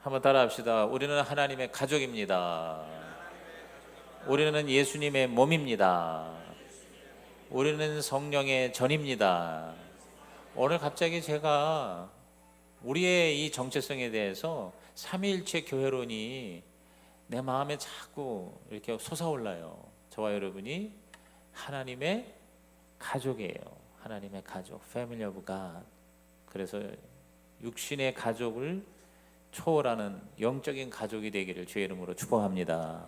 한번 따라합시다. 우리는 하나님의 가족입니다. 우리는 예수님의 몸입니다. 우리는 성령의 전입니다. 오늘 갑자기 제가 우리의 이 정체성에 대해서 삼위일체 교회론이 내 마음에 자꾸 이렇게 솟아올라요. 저와 여러분이 하나님의 가족이에요. 하나님의 가족, Family of God. 그래서 육신의 가족을 초월하는 영적인 가족이 되기를 주의 이름으로 축복합니다.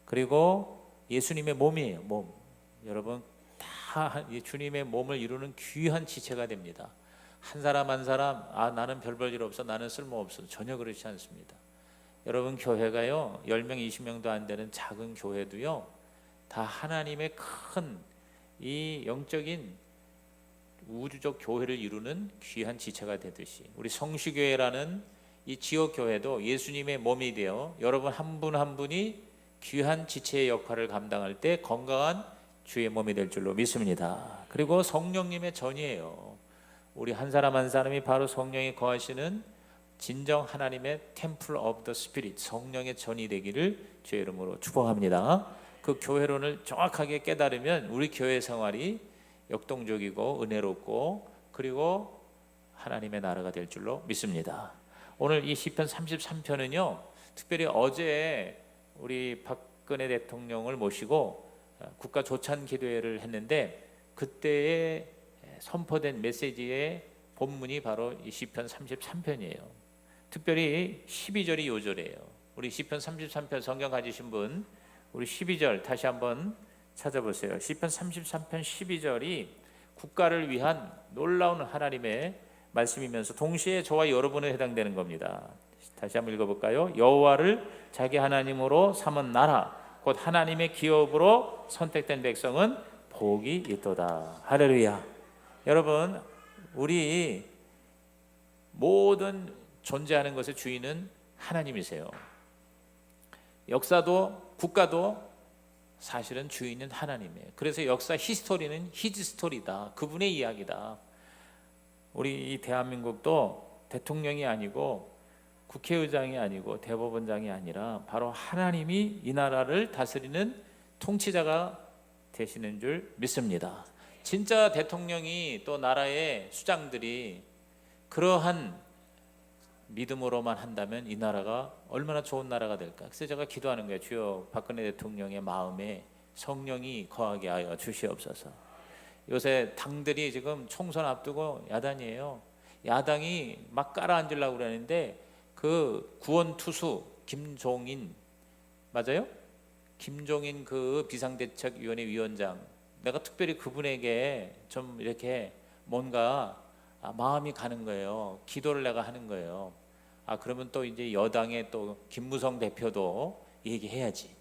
그리고 예수님의 몸이에요. 몸. 여러분 다 주님의 몸을 이루는 귀한 지체가 됩니다. 한 사람 한 사람 나는 별 볼 일 없어, 나는 쓸모없어, 전혀 그렇지 않습니다. 여러분 교회가요 10명 20명도 안 되는 작은 교회도요 다 하나님의 큰 이 영적인 우주적 교회를 이루는 귀한 지체가 되듯이 우리 성시교회라는 이 지역교회도 예수님의 몸이 되어 여러분 한 분 한 분이 귀한 지체의 역할을 감당할 때 건강한 주의 몸이 될 줄로 믿습니다. 그리고 성령님의 전이에요. 우리 한 사람 한 사람이 바로 성령이 거하시는 진정 하나님의 템플 오브 더 스피릿, 성령의 전이 되기를 주의 이름으로 축복합니다. 그 교회론을 정확하게 깨달으면 우리 교회 생활이 역동적이고 은혜롭고 그리고 하나님의 나라가 될 줄로 믿습니다. 오늘 이 시편 33편은요 특별히 어제 우리 박근혜 대통령을 모시고 국가 조찬 기도회를 했는데 그때에 선포된 메시지의 본문이 바로 이 시편 33편이에요. 특별히 12절이 요절이에요. 우리 시편 33편 성경 가지신 분 우리 12절 다시 한번 찾아보세요. 시편 33편 12절이 국가를 위한 놀라운 하나님의 말씀이면서 동시에 저와 여러분에 해당되는 겁니다. 다시 한번 읽어볼까요? 여호와를 자기 하나님으로 삼은 나라 곧 하나님의 기업으로 선택된 백성은 복이 있도다. 할렐루야. 여러분 우리 모든 존재하는 것의 주인은 하나님이세요. 역사도 국가도 사실은 주인은 하나님이에요. 그래서 역사 히스토리는 히즈 스토리다. 그분의 이야기다. 우리 이 대한민국도 대통령이 아니고 국회의장이 아니고 대법원장이 아니라 바로 하나님이 이 나라를 다스리는 통치자가 되시는 줄 믿습니다. 진짜 대통령이 또 나라의 수장들이 그러한 믿음으로만 한다면 이 나라가 얼마나 좋은 나라가 될까. 그래서 제가 기도하는 거예요. 주여 박근혜 대통령의 마음에 성령이 거하게 하여 주시옵소서. 요새 당들이 지금 총선 앞두고 야단이에요. 야당이 막 깔아앉으려고 그러는데 그 구원투수 김종인 맞아요? 김종인 그 비상대책위원회 위원장 내가 특별히 그분에게 좀 이렇게 뭔가 마음이 가는 거예요. 기도를 내가 하는 거예요. 그러면 또 이제 여당의 또 김무성 대표도 얘기해야지.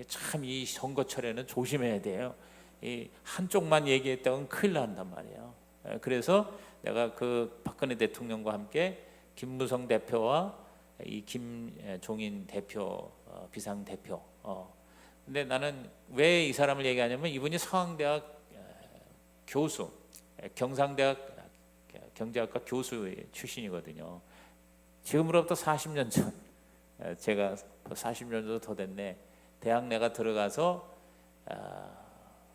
참 이 선거철에는 조심해야 돼요. 이 한쪽만 얘기했다면 큰일 난단 말이에요. 그래서 내가 그 박근혜 대통령과 함께 김무성 대표와 이 김종인 대표 비상 대표. 근데 나는 왜 이 사람을 얘기하냐면 이분이 서강대학 교수, 경상대학 경제학과 교수 출신이거든요. 지금으로부터 40년 전, 제가 40년 정도 더 됐네. 대학 내가 들어가서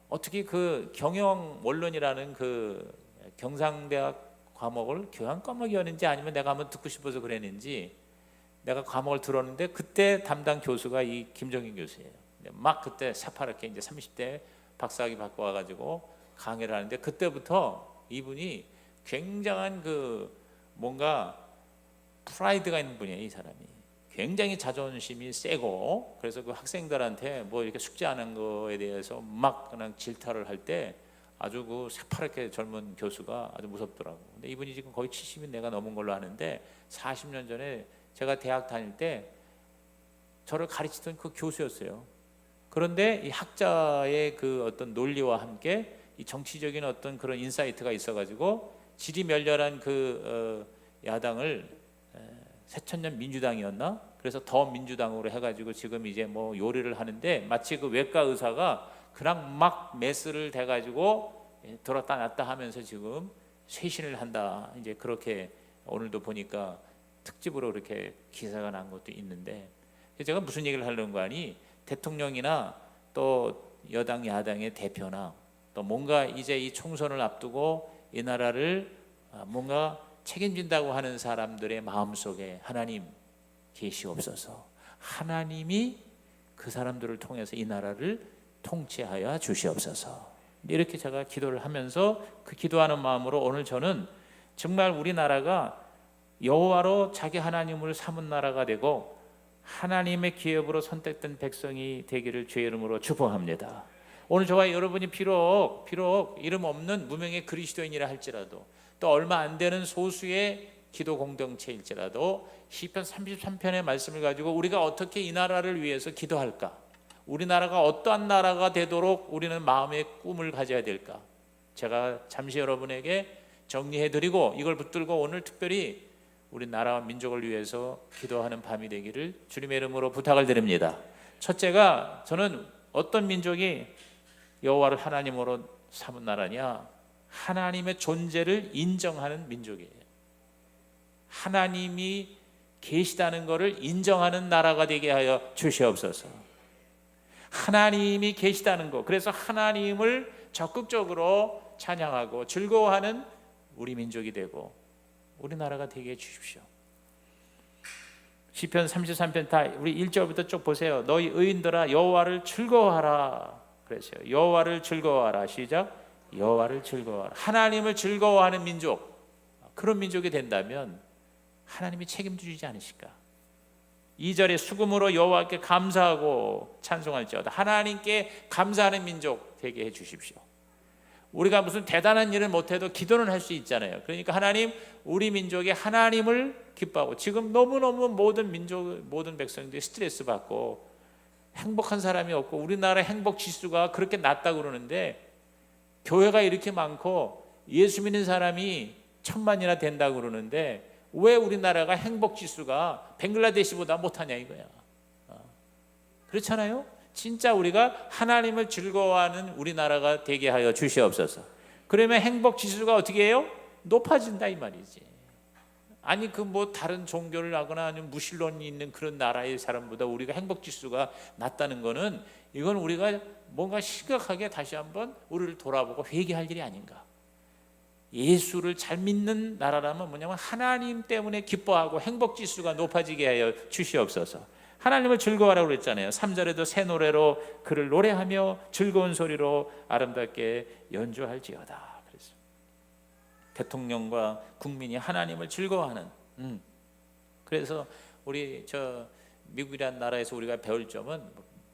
어떻게 그 경영 원론이라는 그 경상대학 과목을 교양 과목이었는지 아니면 내가 한번 듣고 싶어서 그랬는지 내가 과목을 들었는데 그때 담당 교수가 이 김정인 교수예요. 막 그때 새파랗게 이제 30대 박사학위 받고 와가지고 강의를 하는데 그때부터 이분이 굉장한 그 뭔가 프라이드가 있는 분이에요. 이 사람이 굉장히 자존심이 세고 그래서 그 학생들한테 뭐 이렇게 숙제 안 한 거에 대해서 막 그냥 질타를 할 때 아주 그 새파랗게 젊은 교수가 아주 무섭더라고. 근데 이분이 지금 거의 70이 내가 넘은 걸로 아는데 40년 전에 제가 대학 다닐 때 저를 가르치던 그 교수였어요. 그런데 이 학자의 그 어떤 논리와 함께 이 정치적인 어떤 그런 인사이트가 있어가지고 지리멸렬한 그 야당을 새천년 민주당이었나? 그래서 더 민주당으로 해가지고 지금 이제 뭐 요리를 하는데 마치 그 외과 의사가 그냥 막 메스를 대가지고 들었다 놨다 하면서 지금 쇄신을 한다. 이제 그렇게 오늘도 보니까 특집으로 그렇게 기사가 난 것도 있는데, 제가 무슨 얘기를 하려는 거 아니, 대통령이나 또 여당 야당의 대표나 또 뭔가 이제 이 총선을 앞두고 이 나라를 뭔가 책임진다고 하는 사람들의 마음속에 하나님 계시옵소서. 하나님이 그 사람들을 통해서 이 나라를 통치하여 주시옵소서. 이렇게 제가 기도를 하면서 그 기도하는 마음으로 오늘 저는 정말 우리나라가 여호와로 자기 하나님을 삼은 나라가 되고 하나님의 기업으로 선택된 백성이 되기를 주의 이름으로 축복합니다. 오늘 저와 여러분이 비록 이름 없는 무명의 그리스도인이라 할지라도, 또 얼마 안 되는 소수의 기도 공동체일지라도 시편 33편의 말씀을 가지고 우리가 어떻게 이 나라를 위해서 기도할까, 우리나라가 어떠한 나라가 되도록 우리는 마음의 꿈을 가져야 될까, 제가 잠시 여러분에게 정리해드리고 이걸 붙들고 오늘 특별히 우리 나라와 민족을 위해서 기도하는 밤이 되기를 주님의 이름으로 부탁을 드립니다. 첫째가, 저는 어떤 민족이 여호와를 하나님으로 삼은 나라냐, 하나님의 존재를 인정하는 민족이에요. 하나님이 계시다는 것을 인정하는 나라가 되게 하여 주시옵소서. 하나님이 계시다는 것, 그래서 하나님을 적극적으로 찬양하고 즐거워하는 우리 민족이 되고 우리나라가 되게 해주십시오. 시편 33편 다 우리 1절부터 쭉 보세요. 너희 의인들아 여호와를 즐거워하라 그랬어요. 여호와를 즐거워하라. 시작. 여호와를 즐거워하라. 하나님을 즐거워하는 민족, 그런 민족이 된다면 하나님이 책임지지 않으실까. 2절에 수금으로 여호와께 감사하고 찬송할지어다. 하나님께 감사하는 민족 되게 해주십시오. 우리가 무슨 대단한 일을 못해도 기도는 할 수 있잖아요. 그러니까 하나님, 우리 민족이 하나님을 기뻐하고, 지금 너무너무 모든 민족, 모든 백성들이 스트레스 받고 행복한 사람이 없고 우리나라 행복 지수가 그렇게 낮다고 그러는데, 교회가 이렇게 많고 예수 믿는 사람이 1000만이나 된다고 그러는데 왜 우리나라가 행복 지수가 벵글라데시보다 못하냐 이거야. 그렇잖아요. 진짜 우리가 하나님을 즐거워하는 우리나라가 되게 하여 주시옵소서. 그러면 행복 지수가 어떻게 해요? 높아진다 이 말이지. 아니 그 뭐 다른 종교를 하거나 아니면 무신론이 있는 그런 나라의 사람보다 우리가 행복 지수가 낮다는 거는, 이건 우리가 뭔가 심각하게 다시 한번 우리를 돌아보고 회개할 일이 아닌가. 예수를 잘 믿는 나라라면 뭐냐면 하나님 때문에 기뻐하고 행복 지수가 높아지게 하여 주시옵소서. 하나님을 즐거워하라고 그랬잖아요. 3절에도 새 노래로 그를 노래하며 즐거운 소리로 아름답게 연주할지어다. 그래서 대통령과 국민이 하나님을 즐거워하는. 그래서 우리 저 미국이라는 나라에서 우리가 배울 점은,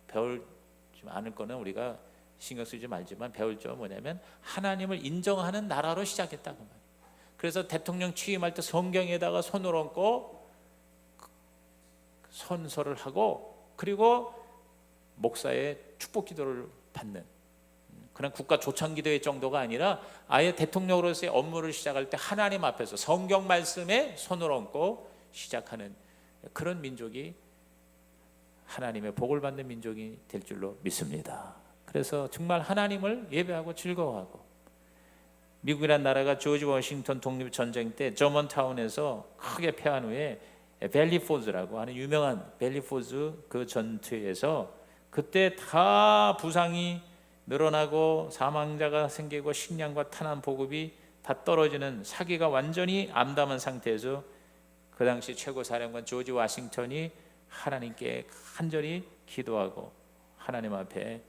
배울 좀 않을 거는 우리가 신경 쓰지 말지만 배울 점은 뭐냐면 하나님을 인정하는 나라로 시작했다고 말이에요. 그래서 대통령 취임할 때 성경에다가 손을 얹고 선서를 하고, 그리고 목사의 축복 기도를 받는 그런 국가 조창 기도의 정도가 아니라 아예 대통령으로서의 업무를 시작할 때 하나님 앞에서 성경 말씀에 손을 얹고 시작하는 그런 민족이 하나님의 복을 받는 민족이 될 줄로 믿습니다. 그래서 정말 하나님을 예배하고 즐거워하고, 미국이라는 나라가 조지 워싱턴 독립전쟁 때 저먼타운에서 크게 패한 후에 벨리포즈라고 하는 유명한 벨리포즈 그 전투에서 그때 다 부상이 늘어나고 사망자가 생기고 식량과 탄환 보급이 다 떨어지는, 사기가 완전히 암담한 상태에서 그 당시 최고 사령관 조지 워싱턴이 하나님께 간절히 기도하고 하나님 앞에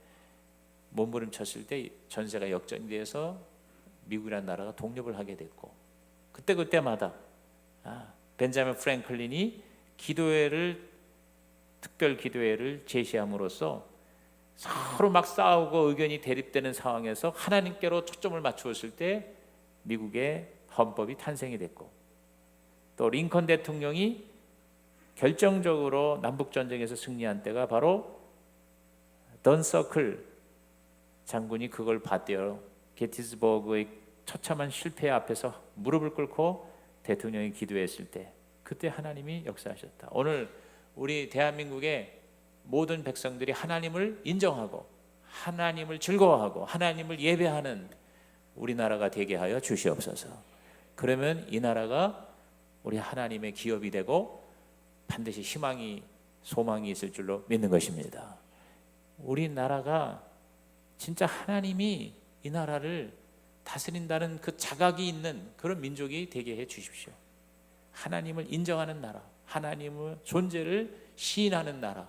몸부림쳤을 때 전세가 역전이 돼서 미국이라는 나라가 독립을 하게 됐고, 그때마다 벤자민 프랭클린이 기도회를, 특별 기도회를 제시함으로써 서로 막 싸우고 의견이 대립되는 상황에서 하나님께로 초점을 맞추었을 때 미국의 헌법이 탄생이 됐고, 또 링컨 대통령이 결정적으로 남북전쟁에서 승리한 때가 바로 던서클 장군이 그걸 봤대요. 게티스버그의 처참한 실패 앞에서 무릎을 꿇고 대통령이 기도했을 때 그때 하나님이 역사하셨다. 오늘 우리 대한민국의 모든 백성들이 하나님을 인정하고 하나님을 즐거워하고 하나님을 예배하는 우리나라가 되게 하여 주시옵소서. 그러면 이 나라가 우리 하나님의 기업이 되고 반드시 희망이 소망이 있을 줄로 믿는 것입니다. 우리나라가 진짜 하나님이 이 나라를 다스린다는 그 자각이 있는 그런 민족이 되게 해 주십시오. 하나님을 인정하는 나라, 하나님의 존재를 시인하는 나라.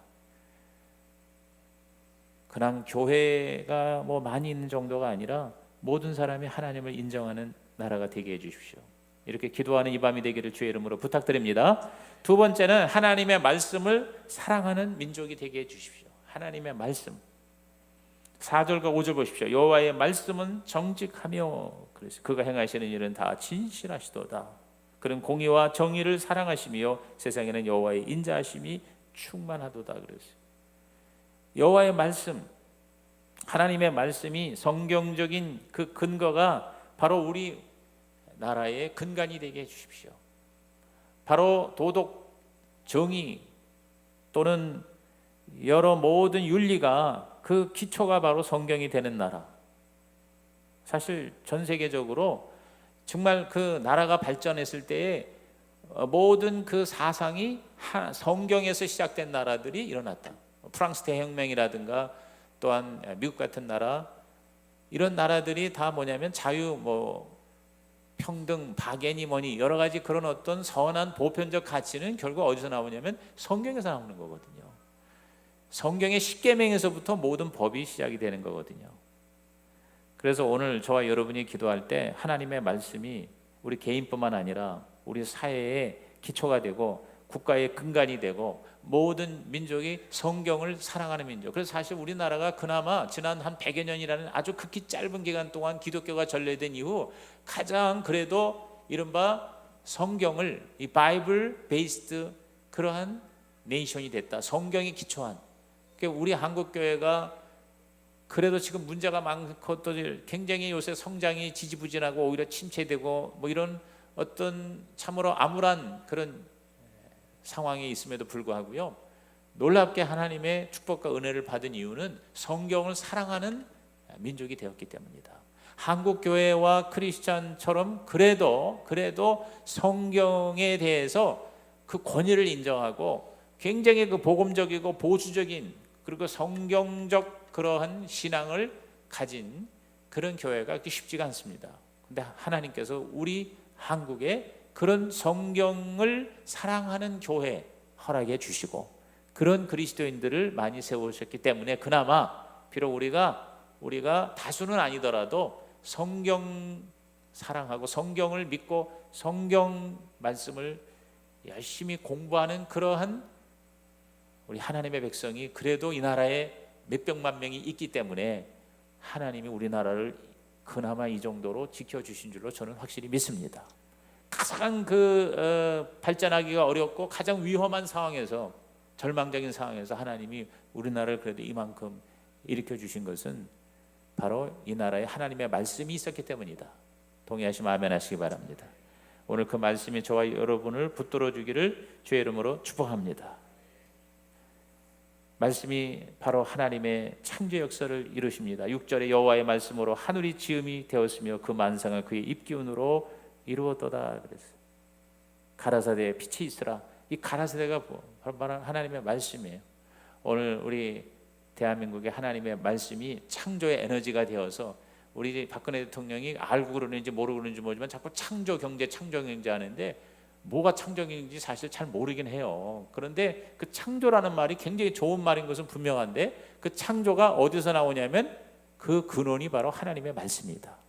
그냥 교회가 뭐 많이 있는 정도가 아니라 모든 사람이 하나님을 인정하는 나라가 되게 해 주십시오. 이렇게 기도하는 이 밤이 되기를 주의 이름으로 부탁드립니다. 두 번째는 하나님의 말씀을 사랑하는 민족이 되게 해 주십시오. 하나님의 말씀. 4절과 5절 보십시오. 여호와의 말씀은 정직하며 그래서 그가 행하시는 일은 다 진실하시도다. 그는 공의와 정의를 사랑하시며 세상에는 여호와의 인자하심이 충만하도다. 그랬어요. 여호와의 말씀, 하나님의 말씀이 성경적인 그 근거가 바로 우리 나라의 근간이 되게 해주십시오. 바로 도덕, 정의 또는 여러 모든 윤리가 그 기초가 바로 성경이 되는 나라. 사실 전 세계적으로 정말 그 나라가 발전했을 때에 모든 그 사상이 성경에서 시작된 나라들이 일어났다. 프랑스 대혁명이라든가 또한 미국 같은 나라, 이런 나라들이 다 뭐냐면 자유, 평등, 박애니 뭐니 여러 가지 그런 어떤 선한 보편적 가치는 결국 어디서 나오냐면 성경에서 나오는 거거든요. 성경의 십계명에서부터 모든 법이 시작이 되는 거거든요. 그래서 오늘 저와 여러분이 기도할 때 하나님의 말씀이 우리 개인뿐만 아니라 우리 사회의 기초가 되고 국가의 근간이 되고 모든 민족이 성경을 사랑하는 민족. 그래서 사실 우리나라가 그나마 지난 한 100여 년이라는 아주 극히 짧은 기간 동안 기독교가 전래된 이후 가장 그래도 이른바 성경을 이 바이블 베이스드 그러한 네이션이 됐다. 성경이 기초한. 그러니까 우리 한국교회가 그래도 지금 문제가 많고 또 굉장히 요새 성장이 지지부진하고 오히려 침체되고 뭐 이런 어떤 참으로 암울한 그런 상황에 있음에도 불구하고요, 놀랍게 하나님의 축복과 은혜를 받은 이유는 성경을 사랑하는 민족이 되었기 때문이다. 한국 교회와 크리스찬처럼 그래도 성경에 대해서 그 권위를 인정하고 굉장히 그 복음적이고 보수적인 그리고 성경적 그러한 신앙을 가진 그런 교회가 그렇게 쉽지가 않습니다. 근데 하나님께서 우리 한국에 그런 성경을 사랑하는 교회 허락해 주시고 그런 그리스도인들을 많이 세우셨기 때문에 그나마 비록 우리가 다수는 아니더라도 성경 사랑하고 성경을 믿고 성경 말씀을 열심히 공부하는 그러한 우리 하나님의 백성이 그래도 이 나라에 몇백만 명이 있기 때문에 하나님이 우리나라를 그나마 이 정도로 지켜주신 줄로 저는 확실히 믿습니다. 가장 발전하기가 어렵고 가장 위험한 상황에서 절망적인 상황에서 하나님이 우리나라를 그래도 이만큼 일으켜 주신 것은 바로 이 나라에 하나님의 말씀이 있었기 때문이다. 동의하시면 아멘 하시기 바랍니다. 오늘 그 말씀이 저와 여러분을 붙들어 주기를 주의 이름으로 축복합니다. 말씀이 바로 하나님의 창조 역사를 이루십니다. 6절에 여호와의 말씀으로 하늘이 지음이 되었으며 그 만상을 그의 입기운으로 이루었도다 그랬어요. 가라사대에 빛이 있으라. 이 가라사대가 바로 하나님의 말씀이에요. 오늘 우리 대한민국의 하나님의 말씀이 창조의 에너지가 되어서 우리 박근혜 대통령이 알고 그러는지 모르고 그러는지 모르지만 자꾸 창조 경제 하는데 뭐가 창조 경제인지 사실 잘 모르긴 해요. 그런데 그 창조라는 말이 굉장히 좋은 말인 것은 분명한데 그 창조가 어디서 나오냐면 그 근원이 바로 하나님의 말씀이다.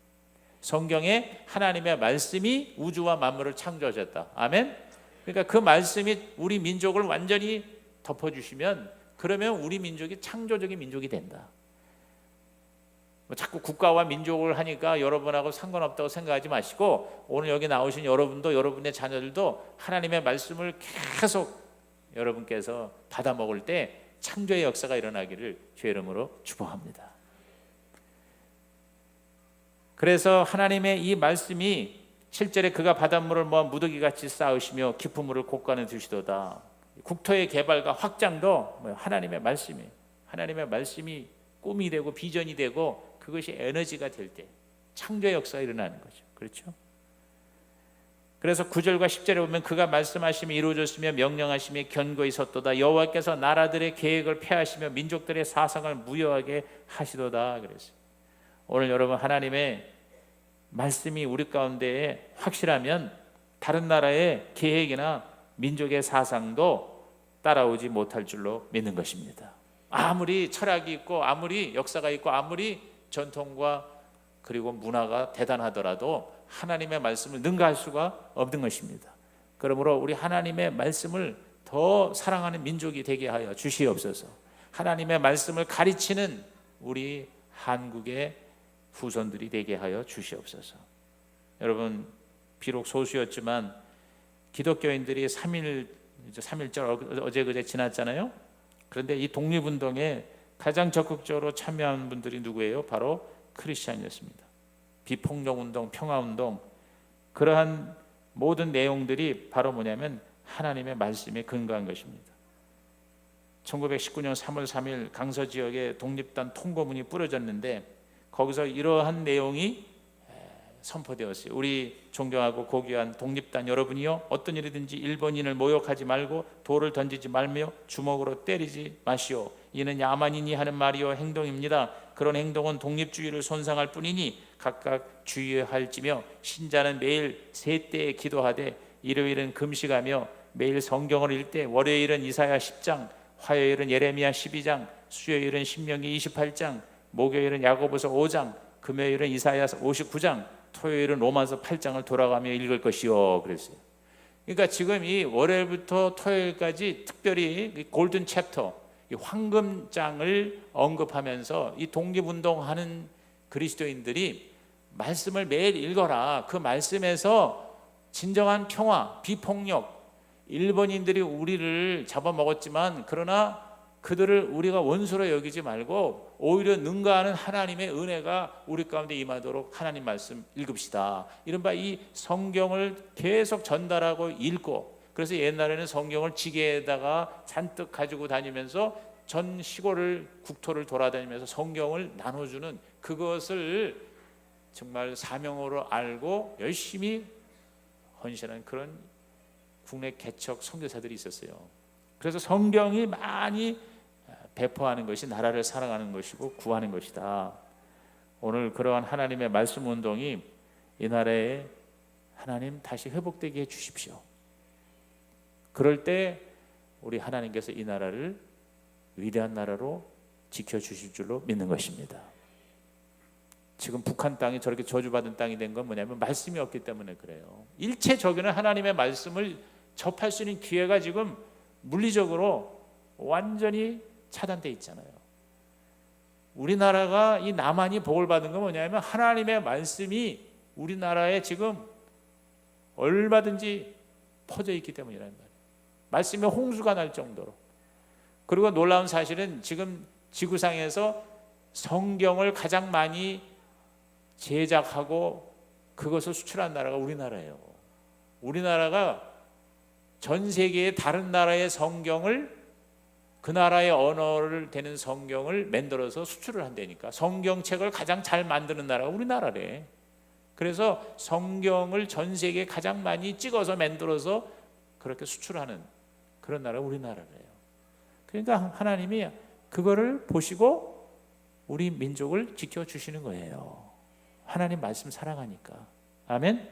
성경에 하나님의 말씀이 우주와 만물을 창조하셨다. 아멘. 그러니까 그 말씀이 우리 민족을 완전히 덮어주시면 그러면 우리 민족이 창조적인 민족이 된다. 자꾸 국가와 민족을 하니까 여러분하고 상관없다고 생각하지 마시고 오늘 여기 나오신 여러분도 여러분의 자녀들도 하나님의 말씀을 계속 여러분께서 받아 먹을 때 창조의 역사가 일어나기를 주의 이름으로 축복합니다. 그래서 하나님의 이 말씀이 7절에 그가 바닷물을 모아 무더기같이 쌓으시며 깊은 물을 곳간에 두시도다. 국토의 개발과 확장도 하나님의 말씀이에요. 하나님의 말씀이 꿈이 되고 비전이 되고 그것이 에너지가 될 때 창조의 역사가 일어나는 거죠. 그렇죠? 그래서 9절과 10절에 보면 그가 말씀하시며 이루어졌으며 명령하시며 견고히 섰도다. 여호와께서 나라들의 계획을 폐하시며 민족들의 사상을 무효하게 하시도다 그랬어요. 오늘 여러분, 하나님의 말씀이 우리 가운데에 확실하면 다른 나라의 계획이나 민족의 사상도 따라오지 못할 줄로 믿는 것입니다. 아무리 철학이 있고 아무리 역사가 있고 아무리 전통과 그리고 문화가 대단하더라도 하나님의 말씀을 능가할 수가 없는 것입니다. 그러므로 우리 하나님의 말씀을 더 사랑하는 민족이 되게 하여 주시옵소서. 하나님의 말씀을 가르치는 우리 한국의 후손들이 되게 하여 주시옵소서. 여러분, 비록 소수였지만 기독교인들이 3.1절 어제 그제 지났잖아요. 그런데 이 독립운동에 가장 적극적으로 참여한 분들이 누구예요? 바로 크리스찬이었습니다. 비폭력운동, 평화운동, 그러한 모든 내용들이 바로 뭐냐면 하나님의 말씀에 근거한 것입니다. 1919년 3월 3일 강서 지역에 독립단 통고문이 뿌려졌는데 거기서 이러한 내용이 선포되었어요. 우리 존경하고 고귀한 독립단 여러분이요, 어떤 일이든지 일본인을 모욕하지 말고 돌을 던지지 말며 주먹으로 때리지 마시오. 이는 야만인이 하는 말이요 행동입니다. 그런 행동은 독립주의를 손상할 뿐이니 각각 주의할지며 신자는 매일 세 때에 기도하되 일요일은 금식하며 매일 성경을 읽되 월요일은 이사야 10장, 화요일은 예레미야 12장, 수요일은 신명기 28장, 목요일은 야고보서 5장, 금요일은 이사야 59장, 토요일은 로마서 8장을 돌아가며 읽을 것이요 그랬어요. 그러니까 지금 이 월요일부터 토요일까지 특별히 골든 챕터, 이 황금장을 언급하면서 이 독립운동하는 그리스도인들이 말씀을 매일 읽어라. 그 말씀에서 진정한 평화, 비폭력, 일본인들이 우리를 잡아먹었지만 그러나 그들을 우리가 원수로 여기지 말고 오히려 능가하는 하나님의 은혜가 우리 가운데 임하도록 하나님 말씀 읽읍시다. 이른바 이 성경을 계속 전달하고 읽고, 그래서 옛날에는 성경을 지게에다가 잔뜩 가지고 다니면서 전 시골을 국토를 돌아다니면서 성경을 나눠주는, 그것을 정말 사명으로 알고 열심히 헌신한 그런 국내 개척 선교사들이 있었어요. 그래서 성경이 많이 배포하는 것이 나라를 사랑하는 것이고 구하는 것이다. 오늘 그러한 하나님의 말씀 운동이 이 나라에 하나님 다시 회복되게 해주십시오. 그럴 때 우리 하나님께서 이 나라를 위대한 나라로 지켜주실 줄로 믿는 것입니다. 지금 북한 땅이 저렇게 저주받은 땅이 된 건 뭐냐면 말씀이 없기 때문에 그래요. 일체적인 하나님의 말씀을 접할 수 있는 기회가 지금 물리적으로 완전히 차단돼 있잖아요. 우리나라가 이 남한이 복을 받은 건 뭐냐면 하나님의 말씀이 우리나라에 지금 얼마든지 퍼져 있기 때문이라는 말이에요. 말씀에 홍수가 날 정도로. 그리고 놀라운 사실은 지금 지구상에서 성경을 가장 많이 제작하고 그것을 수출한 나라가 우리나라예요. 우리나라가 전 세계의 다른 나라의 성경을, 그 나라의 언어를 되는 성경을 만들어서 수출을 한다니까. 성경책을 가장 잘 만드는 나라가 우리나라래. 그래서 성경을 전 세계에 가장 많이 찍어서 만들어서 그렇게 수출하는 그런 나라가 우리나라래요. 그러니까 하나님이 그거를 보시고 우리 민족을 지켜주시는 거예요. 하나님 말씀 사랑하니까. 아멘.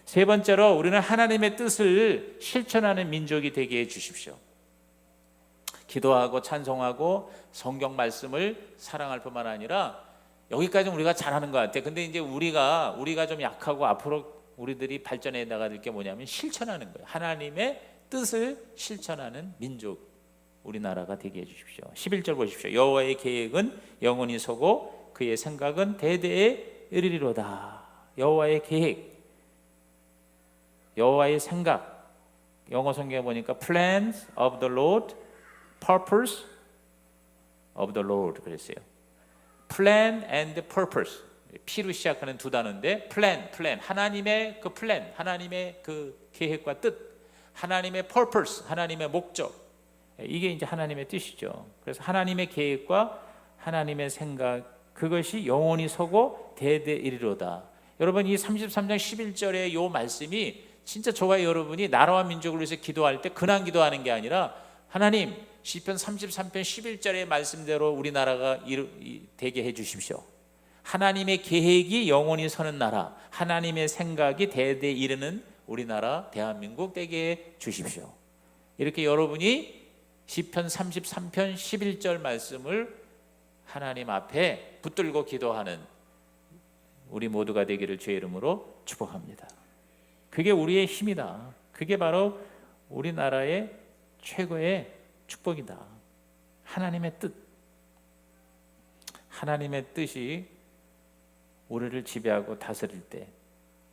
세 번째로 우리는 하나님의 뜻을 실천하는 민족이 되게 해 주십시오. 기도하고 찬송하고 성경 말씀을 사랑할 뿐만 아니라 여기까지는 우리가 잘하는 것 같아. 근데 이제 우리가 좀 약하고 앞으로 우리들이 발전해 나갈 게 뭐냐면 실천하는 거예요. 하나님의 뜻을 실천하는 민족, 우리나라가 되게 해 주십시오. 11절 보십시오. 여호와의 계획은 영원히 서고 그의 생각은 대대에 이르리로다. 여호와의 계획, 여호와의 생각, 영어 성경에 보니까 plans of the Lord, purpose of the Lord 그랬어요. plan and purpose, P로 시작하는 두 단어인데 plan, 하나님의 그 plan, 하나님의 그 계획과 뜻, 하나님의 purpose, 하나님의 목적, 이게 이제 하나님의 뜻이죠. 그래서 하나님의 계획과 하나님의 생각, 그것이 영원히 서고 대대 이르리로다. 여러분, 이 33장 11절의 이 말씀이 진짜 저와 여러분이 나라와 민족을 위해서 기도할 때 근한 기도하는 게 아니라 하나님 시편 33편 11절의 말씀대로 우리나라가 되게 해 주십시오. 하나님의 계획이 영원히 서는 나라, 하나님의 생각이 대대 이르는 우리나라 대한민국 되게 해 주십시오. 이렇게 여러분이 시편 33편 11절 말씀을 하나님 앞에 붙들고 기도하는 우리 모두가 되기를 주의 이름으로 축복합니다. 그게 우리의 힘이다. 그게 바로 우리나라의 최고의 축복이다. 하나님의 뜻, 하나님의 뜻이 우리를 지배하고 다스릴 때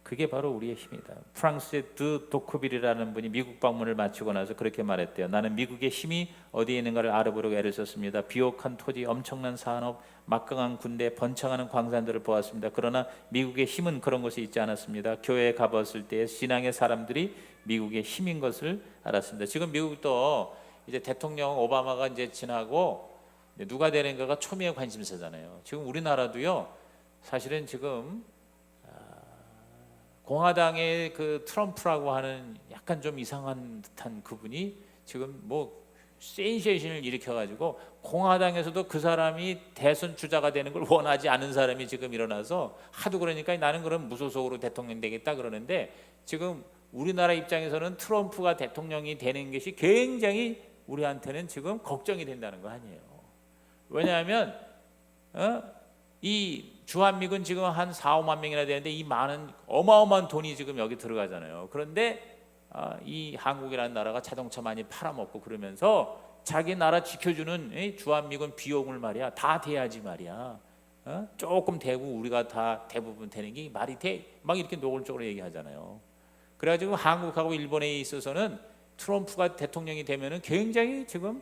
그게 바로 우리의 힘이다. 프랑스의 드 도크빌이라는 분이 미국 방문을 마치고 나서 그렇게 말했대요. 나는 미국의 힘이 어디에 있는가를 알아보려고 애를 썼습니다. 비옥한 토지, 엄청난 산업, 막강한 군대, 번창하는 광산들을 보았습니다. 그러나 미국의 힘은 그런 곳에 있지 않았습니다. 교회에 가봤을 때 신앙의 사람들이 미국의 힘인 것을 알았습니다. 지금 미국도 이제 대통령 오바마가 이제 지나고 누가 되는가가 초미의 관심사잖아요. 지금 우리나라도요. 사실은 지금 공화당의 그 트럼프라고 하는 약간 좀 이상한 듯한 그분이 지금 뭐 센세이션을 일으켜가지고 공화당에서도 그 사람이 대선 주자가 되는 걸 원하지 않은 사람이 지금 일어나서 하도 그러니까 나는 그럼 무소속으로 대통령 되겠다 그러는데 지금 우리나라 입장에서는 트럼프가 대통령이 되는 것이 굉장히 우리한테는 지금 걱정이 된다는 거 아니에요. 왜냐하면 이 주한미군 지금 한 4, 5만 명이나 되는데 이 많은 어마어마한 돈이 지금 여기 들어가잖아요. 그런데 이 한국이라는 나라가 자동차 많이 팔아먹고 그러면서 자기 나라 지켜주는 주한미군 비용을 말이야 다 대야지 말이야. 조금 대고 우리가 다 대부분 되는 게 말이 돼? 막 이렇게 노골적으로 얘기하잖아요. 그래가지고 한국하고 일본에 있어서는 트럼프가 대통령이 되면은 굉장히 지금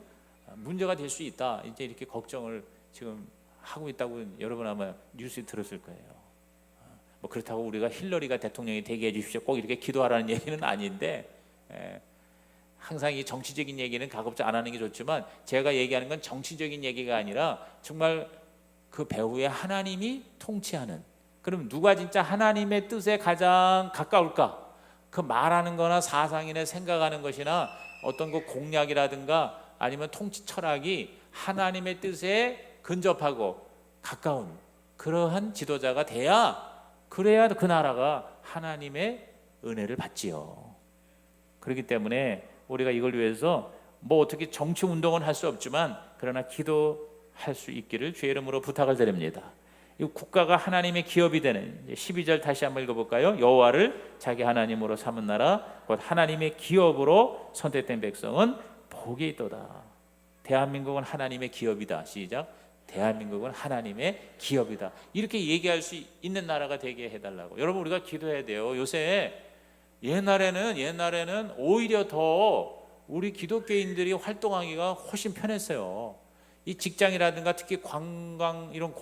문제가 될 수 있다. 이제 이렇게 걱정을 지금 하고 있다고 여러분 아마 뉴스에 들었을 거예요. 뭐 그렇다고 우리가 힐러리가 대통령이 되게 해주십시오 꼭 이렇게 기도하라는 얘기는 아닌데 항상 이 정치적인 얘기는 가급적 안 하는 게 좋지만 제가 얘기하는 건 정치적인 얘기가 아니라 정말 그 배후에 하나님이 통치하는, 그럼 누가 진짜 하나님의 뜻에 가장 가까울까? 그 말하는 거나 사상이나 생각하는 것이나 어떤 그 공약이라든가 아니면 통치 철학이 하나님의 뜻에 근접하고 가까운 그러한 지도자가 그래야 그 나라가 하나님의 은혜를 받지요. 그렇기 때문에 우리가 이걸 위해서 뭐 어떻게 정치 운동은 할 수 없지만 그러나 기도할 수 있기를 주의 이름으로 부탁을 드립니다. 이 국가가 하나님의 기업이 되는 12절 다시 한번 읽어볼까요? 여호와를 자기 하나님으로 삼은 나라 곧 하나님의 기업으로 선택된 백성은 복이 있도다. 대한민국은 하나님의 기업이다. 시작. 대한민국은 하나님의 기업이다. 이렇게 얘기할 수 있는 나라가 되게 해달라고. 여러분 우리가 기도해야 돼요. 요새 옛날에는 오히려 더 우리 기독교인들이 활동하기가 훨씬 편했어요. 이 직장이라든가 특히 관광 이런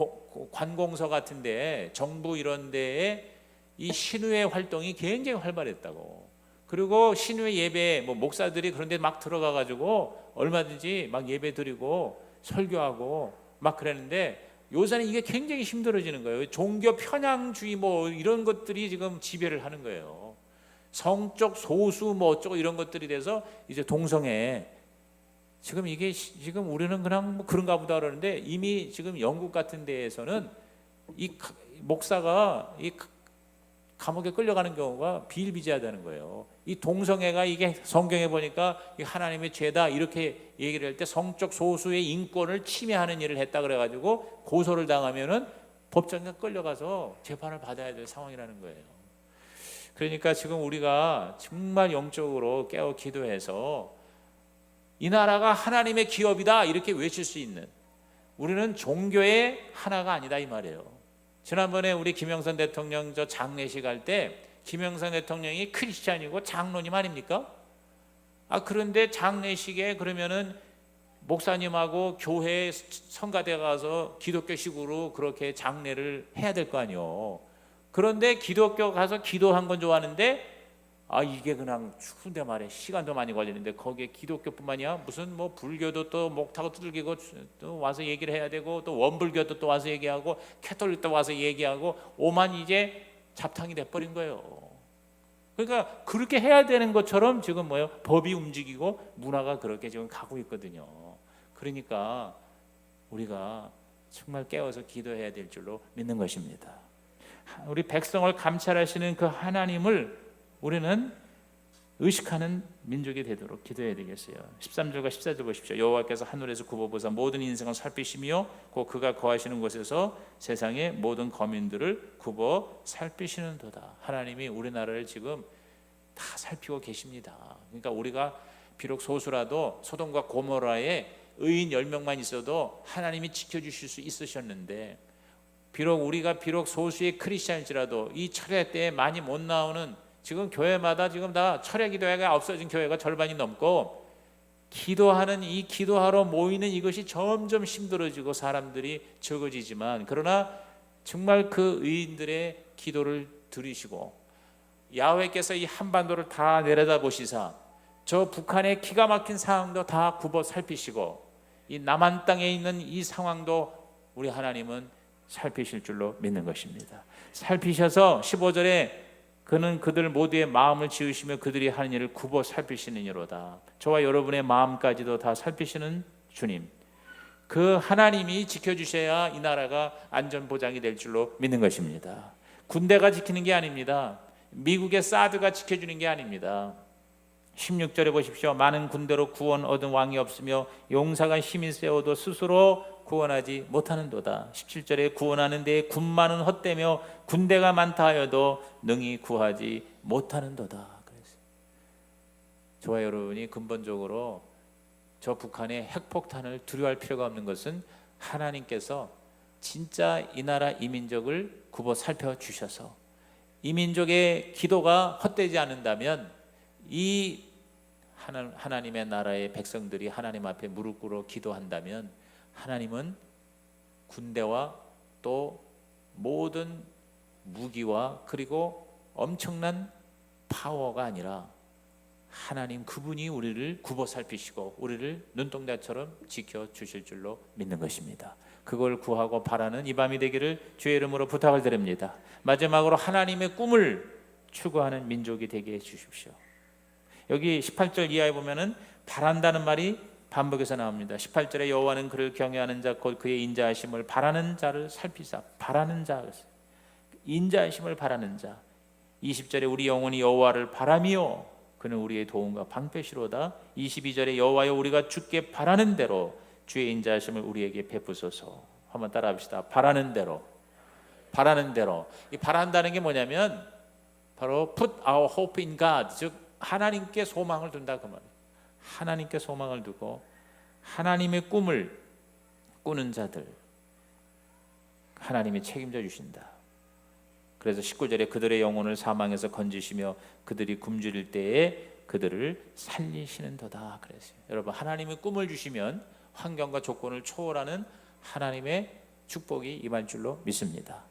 관공서 같은데 정부 이런 데에 이 신우회 활동이 굉장히 활발했다고. 그리고 신우회 예배 뭐 목사들이 그런데 막 들어가 가지고 얼마든지 막 예배 드리고 설교하고 막 그랬는데 요새는 이게 굉장히 힘들어지는 거예요. 종교 편향주의 뭐 이런 것들이 지금 지배를 하는 거예요. 성적 소수 뭐 어쩌고 이런 것들이 돼서 이제 동성애 지금 이게 지금 우리는 그냥 뭐 그런가 보다 그러는데 이미 지금 영국 같은 데에서는 이 목사가 이 감옥에 끌려가는 경우가 비일비재하다는 거예요. 이 동성애가 이게 성경에 보니까 하나님의 죄다 이렇게 얘기를 할 때 성적 소수의 인권을 침해하는 일을 했다 그래가지고 고소를 당하면은 법정에 끌려가서 재판을 받아야 될 상황이라는 거예요. 그러니까 지금 우리가 정말 영적으로 깨어 기도해서 이 나라가 하나님의 기업이다 이렇게 외칠 수 있는, 우리는 종교의 하나가 아니다 이 말이에요. 지난번에 우리 김영선 대통령 저 장례식 할 때 김영선 대통령이 크리스찬이고 장로님 아닙니까? 그런데 장례식에 그러면은 목사님하고 교회 성가대 가서 기독교식으로 그렇게 장례를 해야 될 거 아니요. 그런데 기독교 가서 기도한 건 좋아하는데 이게 그냥 추운데 말이야 시간도 많이 걸리는데 거기에 기독교뿐만이야 무슨 뭐 불교도 또 목 타고 두들기고 또 와서 얘기를 해야 되고 또 원불교도 또 와서 얘기하고 캐톨릭도 와서 얘기하고 오만 이제 잡탕이 돼버린 거예요. 그러니까 그렇게 해야 되는 것처럼 지금 뭐예요? 법이 움직이고 문화가 그렇게 지금 가고 있거든요. 그러니까 우리가 정말 깨어서 기도해야 될 줄로 믿는 것입니다. 우리 백성을 감찰하시는 그 하나님을 우리는 의식하는 민족이 되도록 기도해야 되겠어요. 13절과 14절 보십시오. 여호와께서 하늘에서 굽어보사 모든 인생을 살피시며 곧 그가 거하시는 곳에서 세상의 모든 거민들을 굽어 살피시는도다. 하나님이 우리나라를 지금 다 살피고 계십니다. 그러니까 우리가 비록 소수라도 소돔과 고모라에 의인 10명만 있어도 하나님이 지켜주실 수 있으셨는데, 우리가 비록 소수의 크리스찬일지라도 이 철야 때에 많이 못 나오는, 지금 교회마다 지금 다 철야 기도회가 없어진 교회가 절반이 넘고, 기도하는 이 기도하러 모이는 이것이 점점 힘들어지고 사람들이 적어지지만, 그러나 정말 그 의인들의 기도를 들으시고 야훼께서 이 한반도를 다 내려다보시사 저 북한의 기가 막힌 상황도 다 굽어 살피시고 이 남한 땅에 있는 이 상황도 우리 하나님은 살피실 줄로 믿는 것입니다. 살피셔서 15절에 그는 그들 모두의 마음을 지으시며 그들이 하는 일을 굽어 살피시는 이로다. 저와 여러분의 마음까지도 다 살피시는 주님, 그 하나님이 지켜주셔야 이 나라가 안전보장이 될 줄로 믿는 것입니다. 군대가 지키는 게 아닙니다. 미국의 사드가 지켜주는 게 아닙니다. 16절에 보십시오. 많은 군대로 구원 얻은 왕이 없으며 용사가 힘이 세워도 스스로 구원하지 못하는도다. 17절에 구원하는 데에 군마는 헛되며 군대가 많다 하여도 능히 구하지 못하는도다. 그래서 저와 여러분이 근본적으로 저 북한의 핵폭탄을 두려워할 필요가 없는 것은 하나님께서 진짜 이 나라 이민족을 굽어 살펴주셔서 이 민족의 기도가 헛되지 않는다면 이 하나님의 나라의 백성들이 하나님 앞에 무릎 꿇어 기도한다면 하나님은 군대와 또 모든 무기와 그리고 엄청난 파워가 아니라 하나님 그분이 우리를 굽어 살피시고 우리를 눈동자처럼 지켜주실 줄로 믿는 것입니다. 그걸 구하고 바라는 이 밤이 되기를 주의 이름으로 부탁을 드립니다. 마지막으로 하나님의 꿈을 추구하는 민족이 되게 해 주십시오. 여기 18절 이하에 보면은 바란다는 말이 반복해서 나옵니다. 18절에 여호와는 그를 경외하는 자 곧 그의 인자하심을 바라는 자를 살피사. 바라는 자, 인자하심을 바라는 자. 20절에 우리 영혼이 여호와를 바라며 그는 우리의 도움과 방패시로다. 22절에 여호와여 우리가 주께 바라는 대로 주의 인자하심을 우리에게 베푸소서. 한번 따라합시다. 바라는 대로. 바라는 대로. 이 바란다는 게 뭐냐면 바로 put our hope in God, 즉 하나님께 소망을 둔다 그 말이에요. 하나님께 소망을 두고 하나님의 꿈을 꾸는 자들 하나님이 책임져 주신다. 그래서 19절에 그들의 영혼을 사망에서 건지시며 그들이 굶주릴 때에 그들을 살리시는도다 그랬어요. 여러분, 하나님이 꿈을 주시면 환경과 조건을 초월하는 하나님의 축복이 임할 줄로 믿습니다.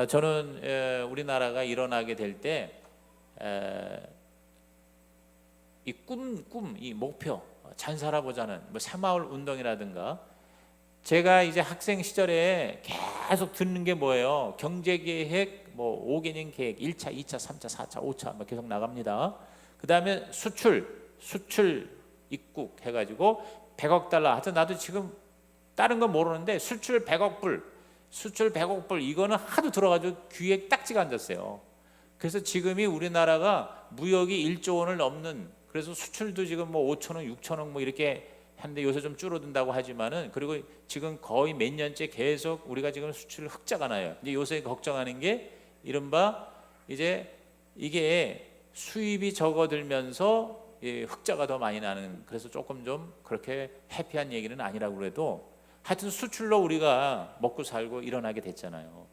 저는 우리나라가 일어나게 될 때 이 이 목표, 잘 살아보자는 뭐 새마을 운동이라든가, 제가 이제 학생 시절에 계속 듣는 게 뭐예요? 경제계획, 뭐 5개년 계획, 1차, 2차, 3차, 4차, 5차 뭐 계속 나갑니다. 그 다음에 수출 입국 해가지고 100억 달러. 하여튼 나도 지금 다른 건 모르는데 수출 100억 불 이거는 하도 들어가지고 귀에 딱지가 앉았어요. 그래서 지금이 우리나라가 무역이 1조 원을 넘는, 그래서 수출도 지금 뭐 5천억, 6천억 뭐 이렇게 하는데 요새 좀 줄어든다고 하지만은, 그리고 지금 거의 몇 년째 계속 우리가 지금 수출 흑자가 나요. 이제 요새 걱정하는 게 이른바 이제 이게 수입이 적어들면서 흑자가 더 많이 나는, 그래서 조금 좀 그렇게 해피한 얘기는 아니라고 그래도 하여튼 수출로 우리가 먹고 살고 일어나게 됐잖아요.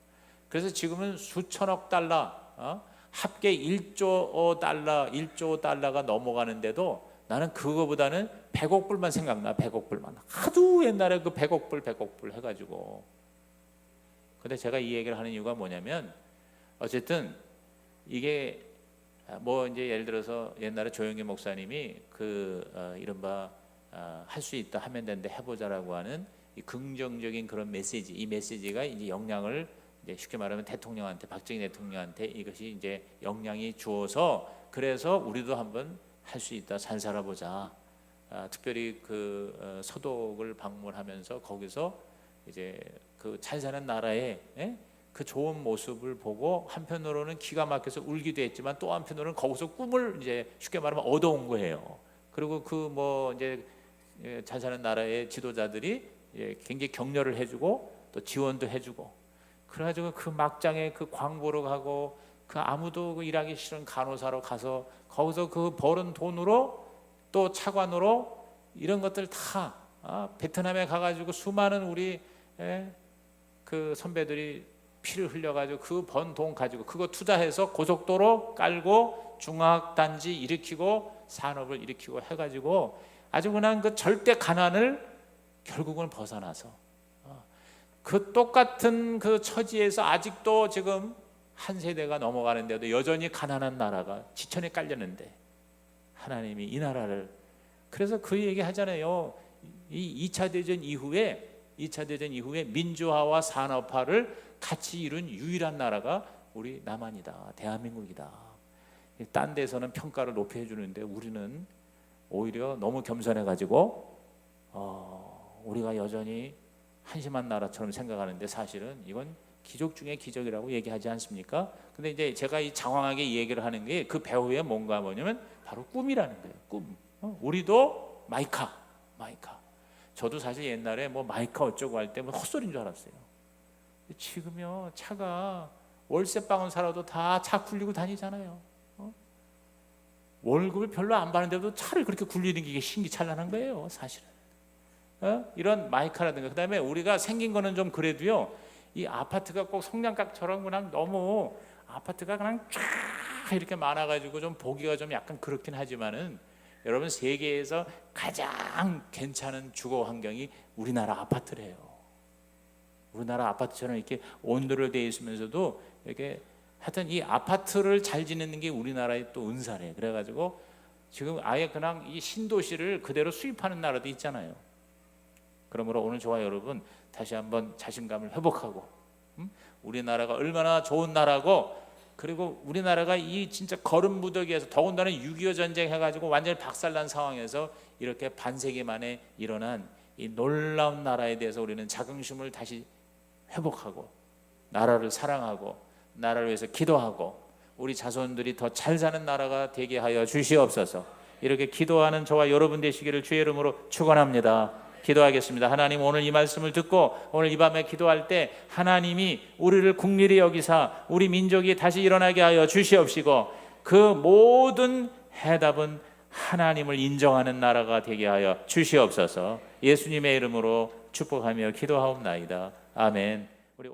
그래서 지금은 수천억 달러, 합계 1조 달러가 넘어가는데도 나는 그거보다는 100억 불만 생각나. 100억 불만. 하도 옛날에 그 100억 불 해가지고. 근데 제가 이 얘기를 하는 이유가 뭐냐면, 어쨌든 이게 뭐 이제 예를 들어서 옛날에 조영기 목사님이 이른바 할 수 있다, 하면 된다, 해보자라고 하는 이 긍정적인 그런 메시지, 이 메시지가 이제 영향을 이제 쉽게 말하면 대통령한테, 박정희 대통령한테 이것이 이제 영향이 주어서, 그래서 우리도 한번 할 수 있다, 잘 살아보자. 특별히 그 서독을 방문하면서 거기서 이제 그 잘 사는 나라의 그 좋은 모습을 보고 한편으로는 기가 막혀서 울기도 했지만 또 한편으로는 거기서 꿈을 이제 쉽게 말하면 얻어온 거예요. 그리고 그 뭐 이제 잘 사는 나라의 지도자들이 굉장히 격려를 해주고 또 지원도 해주고, 그래가지고 그 막장에 그 광보로 가고, 그 아무도 그 일하기 싫은 간호사로 가서 거기서 그 벌은 돈으로 또 차관으로 이런 것들 다 베트남에 가가지고 수많은 우리 그 선배들이 피를 흘려가지고 그 번 돈 가지고 그거 투자해서 고속도로 깔고 중화단지 일으키고 산업을 일으키고 해가지고 아주 그냥 그 절대 가난을 결국은 벗어나서 그 똑같은 그 처지에서 아직도 지금 한 세대가 넘어가는데도 여전히 가난한 나라가 지천에 깔렸는데 하나님이 이 나라를, 그래서 그 얘기 하잖아요. 이 2차 대전 이후에 민주화와 산업화를 같이 이룬 유일한 나라가 우리 남한이다, 대한민국이다. 딴 데서는 평가를 높이 해주는데 우리는 오히려 너무 겸손해가지고 우리가 여전히 한심한 나라처럼 생각하는데 사실은 이건 기적 중에 기적이라고 얘기하지 않습니까? 근데 이제 제가 이 장황하게 얘기를 하는 게 그 배후에 뭔가 뭐냐면 바로 꿈이라는 거예요. 꿈. 우리도 마이카. 저도 사실 옛날에 뭐 마이카 어쩌고 할 때 뭐 헛소리인 줄 알았어요. 지금요 차가 월세방은 살아도 다 차 굴리고 다니잖아요. 월급을 별로 안 받는데도 차를 그렇게 굴리는 게 신기찬란한 거예요, 사실은. 이런 마이카라든가, 그다음에 우리가 생긴 거는 좀 그래도요, 이 아파트가 꼭 성냥갑처럼 그냥 너무 아파트가 그냥 쫙 이렇게 많아가지고 좀 보기가 좀 약간 그렇긴 하지만은 여러분 세계에서 가장 괜찮은 주거 환경이 우리나라 아파트래요. 우리나라 아파트처럼 이렇게 온도를 돼 있으면서도 이렇게 하여튼 이 아파트를 잘 지내는 게 우리나라의 또 은사래요. 그래가지고 지금 아예 그냥 이 신도시를 그대로 수입하는 나라도 있잖아요. 그러므로 오늘 저와 여러분 다시 한번 자신감을 회복하고 우리나라가 얼마나 좋은 나라고, 그리고 우리나라가 이 진짜 거름무더기에서 더군다나 6.25 전쟁 해가지고 완전히 박살난 상황에서 이렇게 반세기 만에 일어난 이 놀라운 나라에 대해서 우리는 자긍심을 다시 회복하고 나라를 사랑하고 나라를 위해서 기도하고 우리 자손들이 더 잘 사는 나라가 되게 하여 주시옵소서. 이렇게 기도하는 저와 여러분 되시기를 주의 이름으로 축원합니다. 기도하겠습니다. 하나님, 오늘 이 말씀을 듣고 오늘 이 밤에 기도할 때 하나님이 우리를 긍휼히 여기사 우리 민족이 다시 일어나게 하여 주시옵시고 그 모든 해답은 하나님을 인정하는 나라가 되게 하여 주시옵소서. 예수님의 이름으로 축복하며 기도하옵나이다. 아멘. 우리